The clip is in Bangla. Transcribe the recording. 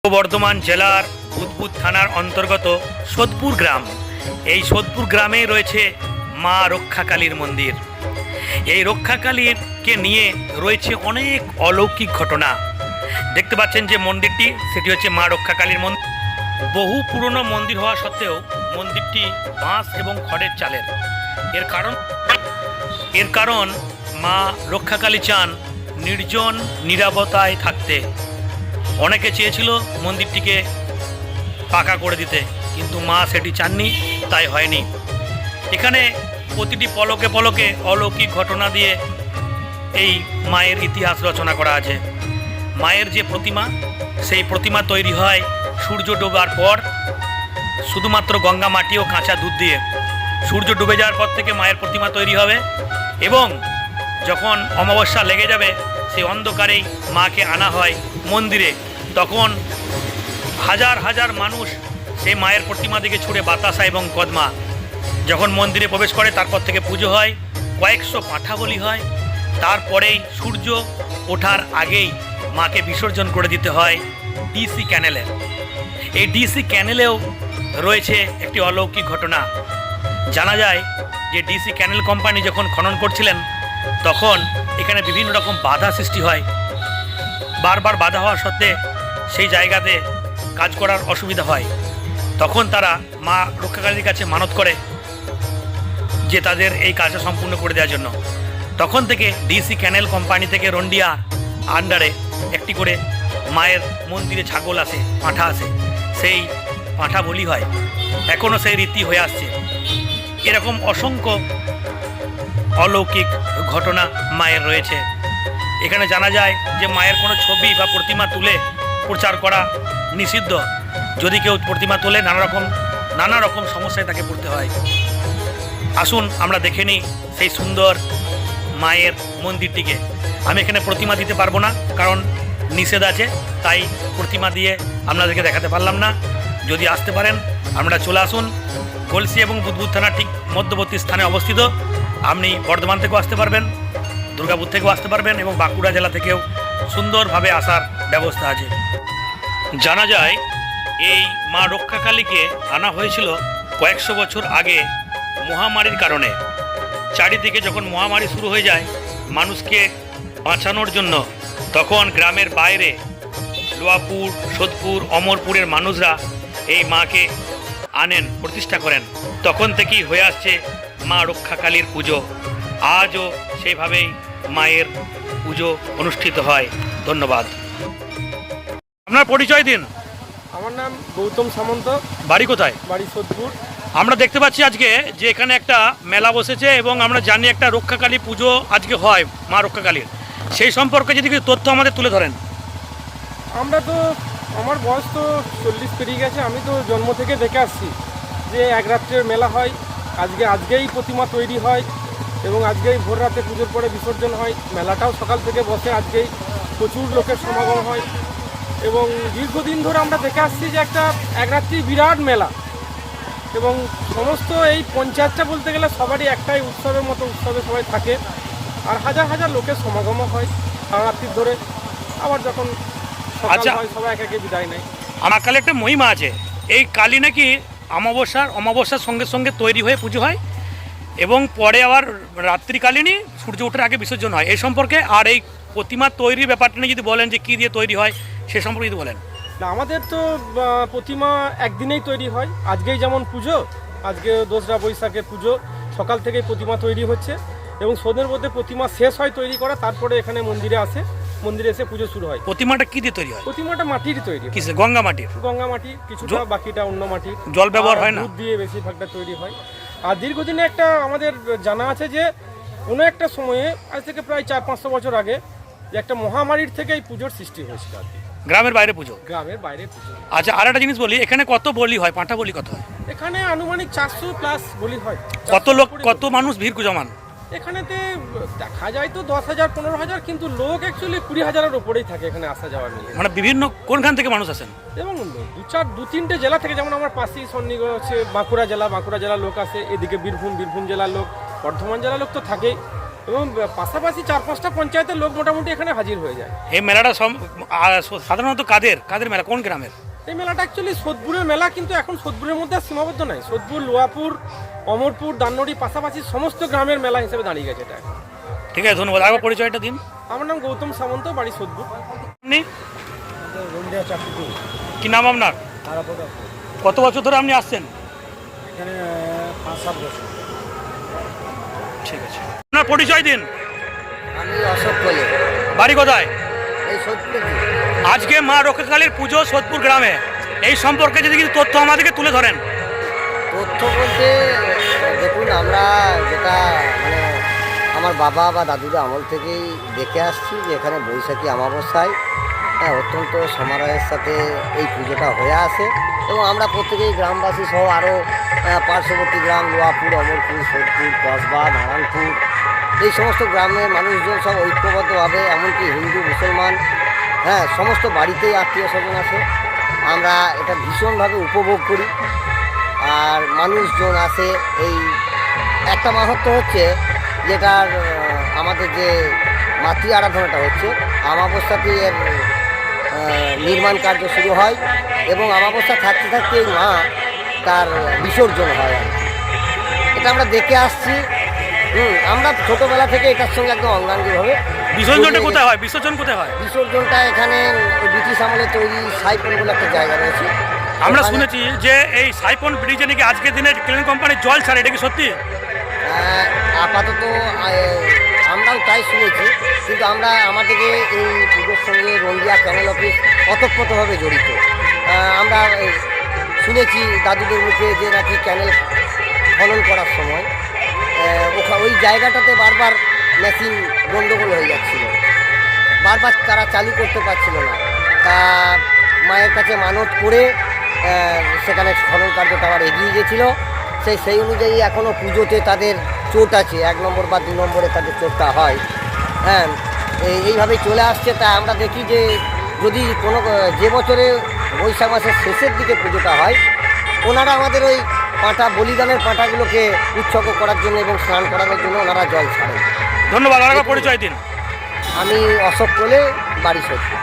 পূর্ব বর্ধমান জেলার বুদবুদ থানার অন্তর্গত সোদপুর গ্রাম। এই সোদপুর গ্রামে রয়েছে মা রক্ষাকালীর মন্দির। এই রক্ষাকালীকে নিয়ে রয়েছে অনেক অলৌকিক ঘটনা। দেখতে পাচ্ছেন যে মন্দিরটি, সেটি হচ্ছে মা রক্ষাকালীর মন্দির। বহু পুরনো মন্দির হওয়া সত্ত্বেও মন্দিরটি বাঁশ এবং খড়ের চালের। এর কারণ মা রক্ষাকালী চান নির্জন নিরাপত্তায় থাকতে। অনেকে চেয়েছিল মন্দিরটিকে পাকা করে দিতে, কিন্তু মা সেটি চাননি, তাই হয়নি। এখানে প্রতিটি পলকে পলকে অলৌকিক ঘটনা দিয়ে এই মায়ের ইতিহাস রচনা করা আছে। মায়ের যে প্রতিমা, সেই প্রতিমা তৈরি হয় সূর্য ডোবার পর, শুধুমাত্র গঙ্গা মাটি ও কাঁচা দুধ দিয়ে। সূর্য ডুবে যাওয়ার পর থেকে মায়ের প্রতিমা তৈরি হবে এবং যখন অমাবস্যা লেগে যাবে সেই অন্ধকারেই মাকে আনা হয় মন্দিরে। তখন হাজার হাজার মানুষ সেই মায়ের প্রতিমা দিকে ছুড়ে বাতাসা এবং কদমা। যখন মন্দিরে প্রবেশ করে তারপর থেকে পুজো হয়, কয়েকশো পাঁঠা বলি হয়। তারপরেই সূর্য ওঠার আগেই মাকে বিসর্জন করে দিতে হয় ডিসি ক্যানেলে। এই ডিসি ক্যানেলেও রয়েছে একটি অলৌকিক ঘটনা। জানা যায় যে ডিসি ক্যানেল কোম্পানি যখন খনন করছিলেন তখন এখানে বিভিন্ন রকম বাধা সৃষ্টি হয়। বারবার বাধা হওয়া সত্ত্বে সেই জায়গাতে কাজ করার অসুবিধা হয়। তখন তারা মা রক্ষাকালীর কাছে মানত করে যে তাদের এই কাজটা সম্পূর্ণ করে দেওয়ার জন্য। তখন থেকে ডিসি ক্যানেল কোম্পানি থেকে রন্ডিয়া আন্ডারে একটি করে মায়ের মন্দিরে ছাগল আসে, পাঁঠা আসে, সেই পাঁঠা বলি হয়। এখনও সেই রীতি হয়ে আসছে। এরকম অসংখ্য অলৌকিক ঘটনা মায়ের রয়েছে। এখানে জানা যায় যে মায়ের কোনো ছবি বা প্রতিমা তুলে প্রচার করা নিষিদ্ধ। যদি কেউ প্রতিমা তোলে নানা রকম সমস্যায় তাকে পড়তে হয়। আসুন আমরা দেখে নিই সেই সুন্দর মায়ের মন্দিরটিকে। আমি এখানে প্রতিমা দিতে পারবো না, কারণ নিষেধ আছে, তাই প্রতিমা দিয়ে আপনাদেরকে দেখাতে পারলাম না। যদি আসতে পারেন আমরা চলে আসুন। গলসি এবং বুদবুদ থানার ঠিক মধ্যবর্তী স্থানে অবস্থিত। আপনি বর্ধমান থেকেও আসতে পারবেন, দুর্গাপুর থেকেও আসতে পারবেন এবং বাঁকুড়া জেলা থেকেও সুন্দরভাবে আসার ব্যবস্থা আছে। জানা যায় এই মা রক্ষাকালীকে আনা হয়েছিল কয়েকশো বছর আগে মহামারীর কারণে। চারিদিকে যখন মহামারী শুরু হয়ে যায় মানুষকে বাঁচানোর জন্য, তখন গ্রামের বাইরে লোয়াপুর, সোদপুর, অমরপুরের মানুষরা এই মাকে আনেন, প্রতিষ্ঠা করেন। তখন থেকেই হয়ে আসছে মা রক্ষাকালীর পুজো। আজও সেইভাবেই মায়ের পুজো অনুষ্ঠিত হয়। ধন্যবাদ। আপনার পরিচয় দিন। আমার নাম গৌতম সামন্ত। বাড়ি কোথায়? বাড়ি সোদপুর। আমরা দেখতে পাচ্ছি আজকে যে এখানে একটা মেলা বসেছে এবং আমরা জানি একটা রক্ষাকালী পুজো আজকে হয় মা রক্ষাকালীর। সেই সম্পর্কে যদি কিছু তথ্য আমাদের তুলে ধরেন। আমার বয়স তো 40 পেরিয়ে গেছে। আমি তো জন্ম থেকে দেখে আসছি যে এক রাত্রের মেলা হয়। আজকেই প্রতিমা তৈরি হয় এবং আজকেই ভোর রাতে পুজোর পরে বিসর্জন হয়। মেলাটাও সকাল থেকে বসে। আজকেই প্রচুর লোকের সমাগম হয় এবং দীর্ঘদিন ধরে আমরা দেখে আসছি যে এক রাত্রি বিরাট মেলা। এবং সমস্ত এই পঞ্চায়েতটা বলতে গেলে সবারই একটাই উৎসবের মতো উৎসবে সবাই থাকে। আর হাজার হাজার লোকের সমাগমও হয় সারা রাত্রির ধরে। আবার যখন সকাল হয় সবাই একে বিদায় নেয়। আমার কালে একটা মহিমা আছে। এই কালী নাকি অমাবস্যার সঙ্গে সঙ্গে তৈরি হয়ে পুজো হয় এবং পরে আবার রাত্রিকালীনই সূর্য ওঠার আগে বিসর্জন হয়। এই সম্পর্কে আর এই প্রতিমা তৈরির ব্যাপারটা নিয়ে যদি বলেন যে কী দিয়ে তৈরি হয় সে সম্পর্কে যদি বলেন। না, আমাদের তো প্রতিমা একদিনেই তৈরি হয়। আজকেই যেমন পুজো, আজকে 2রা বৈশাখে পুজো, সকাল থেকেই প্রতিমা তৈরি হচ্ছে এবং সন্ধ্যের মধ্যে প্রতিমা শেষ হয় তৈরি করা। তারপরে এখানে মন্দিরে এসে পুজো শুরু হয়। প্রতিমাটা কি দিয়ে তৈরি হয়? প্রতিমাটা মাটির তৈরি। কিসে? গঙ্গা মাটির? গঙ্গা মাটি কিছুটা, বাকিটা অন্য মাটির। জল ব্যবহার হয় না? দুধ দিয়ে বেশিরভাগটা তৈরি হয়। আর দীর্ঘদিনে একটা আমাদের জানা আছে যে কোনো একটা সময়ে, আজ থেকে প্রায় 400-500 বছর আগে, যে একটা মহামারীর থেকে এই পুজোর সৃষ্টি হয়েছিল আর কি। গ্রামের বাইরে পুজো? গ্রামের বাইরে পুজো। আচ্ছা, আর একটা জিনিস বলি, এখানে কত বলি হয়? পাঁঠা বলি কত হয়? এখানে আনুমানিক 400+ বলি হয়। কত মানুষ ভিড় জমান? এখানেতে দেখা যায় তো 10,000 15,000, কিন্তু লোক অ্যাকচুয়ালি 20,000-এর উপরেই থাকে এখানে আসা যাওয়া নিয়ে। মানে বিভিন্ন কোনখান থেকে মানুষ আসেন? এবং 2-3টে জেলা থেকে, যেমন আমার পাশেই সন্নিগড় হচ্ছে বাঁকুড়া জেলার লোক আসে, এদিকে বীরভূম জেলার লোক, বর্ধমান জেলার লোক তো থাকেই। এবং পাশাপাশি 4-5টা পঞ্চায়েতের লোক মোটামুটি এখানে হাজির হয়ে যায়। এই মেলাটা সাধারণত কাদের মেলা, কোন গ্রামের? এই মেলাটা অ্যাকচুয়ালি সোদপুরের মেলা, কিন্তু এখন সোদপুরের মধ্যে আর সীমাবদ্ধ নয়। সোদপুর, লোহাপুর, অমরপুর, দান্নড়ি পাশাপাশি সমস্ত গ্রামের মেলা হিসেবে দাঁড়িয়ে গেছে এটা এখন। ঠিক আছে, ধন্যবাদ। আগে পরিচয়টা দিন। আমার নাম গৌতম সামন্ত, বাড়ি সোদপুর। আপনি কি নাম আপনার? কত বছর ধরে আপনি আসছেন? এখানে 5-7 বছর। ঠিক আছে, আপনার পরিচয় দিন। আমি অশোক কোলে, বাড়ি কোথায়? এই সোদপুরে। আজকে মা রক্ষাকালীর পুজো সোদপুর গ্রামে, এই সম্পর্কে যদি কিছু তথ্য আমাদেরকে তুলে ধরেন। তথ্য বলতে দেখুন, আমরা যেটা মানে আমার বাবা বা দাদুদের আমল থেকেই দেখে আসছি যে এখানে বৈশাখী অমাবস্যায় অত্যন্ত সমারোহের সাথে এই পুজোটা হয়ে আসে, এবং আমরা প্রত্যেকেই গ্রামবাসী সহ আরও পার্শ্ববর্তী গ্রাম লোহাপুর, অমরপুর, সোদপুর, কসবা, নারায়ণপুর, এই সমস্ত গ্রামের মানুষজন সব ঐক্যবদ্ধভাবে, এমনকি হিন্দু মুসলমান সমস্ত বাড়িতেই আত্মীয় স্বজন আছে, আমরা এটা ভীষণভাবে উপভোগ করি। আর মানুষজন আসে। এই একটা মাহাত্ম্য হচ্ছে যেটার আমাদের যে মাতৃ আরাধনাটা হচ্ছে, অমাবস্যাতেই এর নির্মাণ কার্য শুরু হয়, এবং অমাবস্যা থাকতে থাকতে এই মা তার বিসর্জন হয়। এটা আমরা দেখে আসছি। আমরা ছোটোবেলা থেকে এটার সঙ্গে একদম অঙ্গাঙ্গিভাবে। বিসর্জনটা কোথায় হয়? বিসর্জন কোথায় হয়? বিসর্জনটা এখানে ব্রিটিশ আমলে তৈরি সাইপন বলে একটা জায়গা রয়েছে। আমরা শুনেছি যে এই সাইপন ব্রিজে নাকি আজকের দিনে ক্লিন কোম্পানির জল ছাড়ে, এটা কি সত্যি? আপাতত আমরাও তাই শুনেছি, কিন্তু আমরা আমাদেরকে এই পুজোর সঙ্গে রঙ্গিয়া ক্যানেল অফিস ওতপ্রোতভাবে জড়িত। আমরা শুনেছি দাদুদের মুখে যে নাকি ক্যানেল খনন করার সময় ওই জায়গাটাতে বারবার মেশিন গণ্ডগোল হয়ে যাচ্ছিল, বারবার তারা চালু করতে পারছিল না। তা মায়ের কাছে মানত করে সেখানে খনন কার্যটা আবার এগিয়ে গিয়েছিল। সেই অনুযায়ী এখনও পুজোতে তাদের চোট আছে, 1 নম্বর বা 2 নম্বরে তাদের চোটটা হয়। এইভাবেই চলে আসছে। তা আমরা দেখি যে যদি কোনো যে বছরে বৈশাখ মাসের শেষের দিকে পুজোটা হয়, ওনারা আমাদের ওই পাঁঠা, বলিদানের পাঁঠাগুলোকে উৎসর্গ করার জন্য এবং স্নান করানোর জন্য ওনারা জল ছাড়েন। ধন্যবাদ। আরেকবার পরিচয় দিন। আমি অশোক কোলে, বাড়ি সোদপুর।